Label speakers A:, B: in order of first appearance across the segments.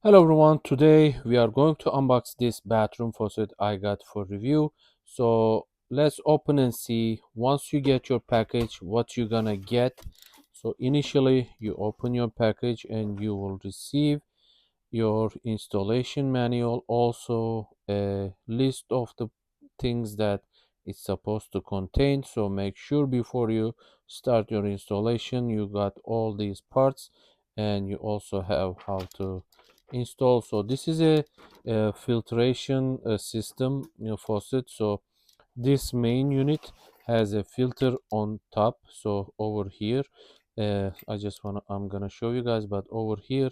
A: Hello everyone, today we are going to unbox this bathroom faucet I got for review. So let's open and see once you get your package what you're gonna get. So initially you open your package and you will receive your installation manual, also a list of the things that it's supposed to contain. So make sure before you start your installation you got all these parts, and you also have how to install. So this is a filtration system, faucet. So this main unit has a filter on top. So over here, I'm gonna show you guys, but over here,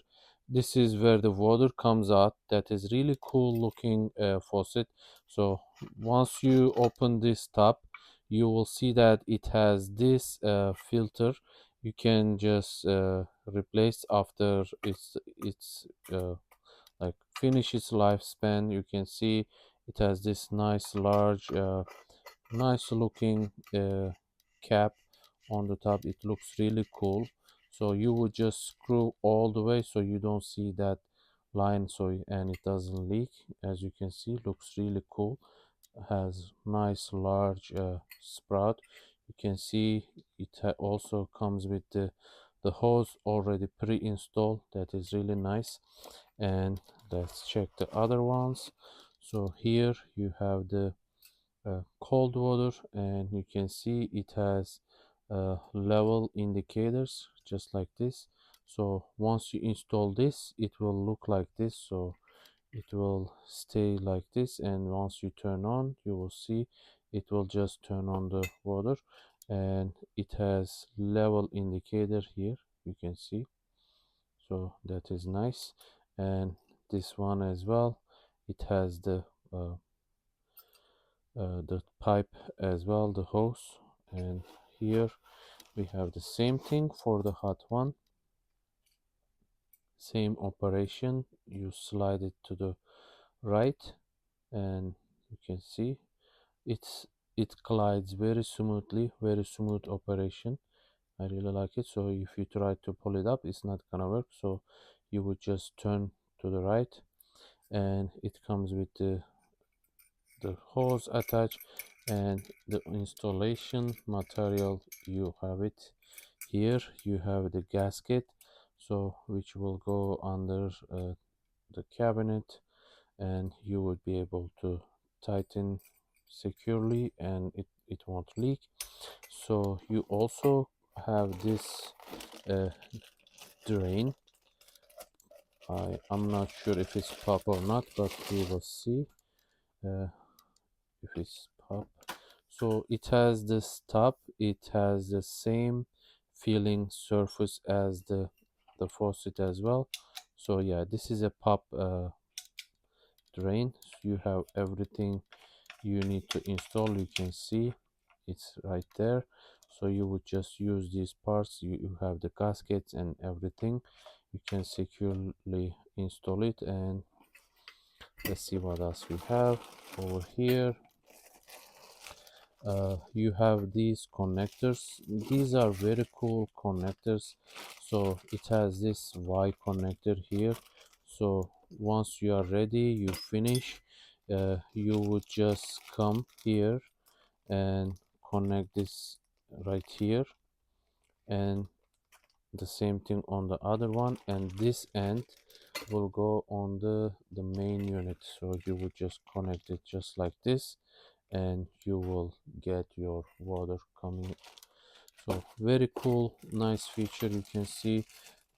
A: this is where the water comes out. That is really cool looking faucet. So once you open this top, you will see that it has this filter. You can just replace after it's like finish its lifespan. You can see it has this nice large nice looking cap on the top. It looks really cool. So you would just screw all the way so you don't see that line, and it doesn't leak. As you can see, looks really cool. Has nice large sprout. You can see it also comes with the hose already pre-installed. That is really nice. And let's check the other ones. So here you have the cold water, and you can see it has level indicators just like this. So once you install this, it will look like this. So it will stay like this, and once you turn on, you will see it will just turn on the water, and it has level indicator here, you can see. So that is nice. And this one as well, it has uh, the pipe as well, the hose. And here we have the same thing for the hot one, same operation. You slide it to the right, and you can see it glides very smoothly, very smooth operation. I really like it. So if you try to pull it up, it's not gonna work. So you would just turn to the right, and it comes with the hose attached, and the installation material. You have it here. You have the gasket, so which will go under the cabinet, and you would be able to tighten securely, and it won't leak. So you also have this uh, drain. I'm not sure if it's pop or not, but we will see uh, if it's pop. So it has this top, it has the same feeling surface as the faucet as well. So yeah, this is a pop drain. So you have everything you need to install. You can see it's right there. So you would just use these parts. You have the gaskets and everything. You can securely install it. And let's see what else we have over here. You have these connectors. These are very cool connectors. So it has this Y connector here. So once you are ready, you finish, you would just come here and connect this right here, and the same thing on the other one, and this end will go on the main unit. So you would just connect it just like this, and you will get your water coming. So very cool, nice feature. You can see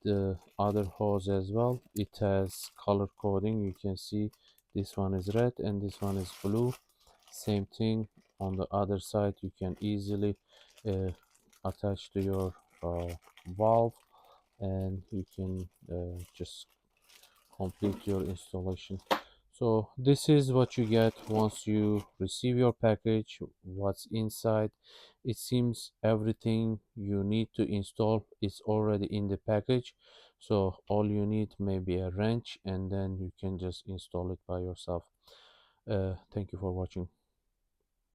A: the other hose as well. It has color coding. You can see this one is red and this one is blue. Same thing on the other side. You can easily uh, attach to your valve, and you can just complete your installation. So this is what you get once you receive your package. What's inside, it seems everything you need to install is already in the package. So all you need may be a wrench, and then you can just install it by yourself. Thank you for watching.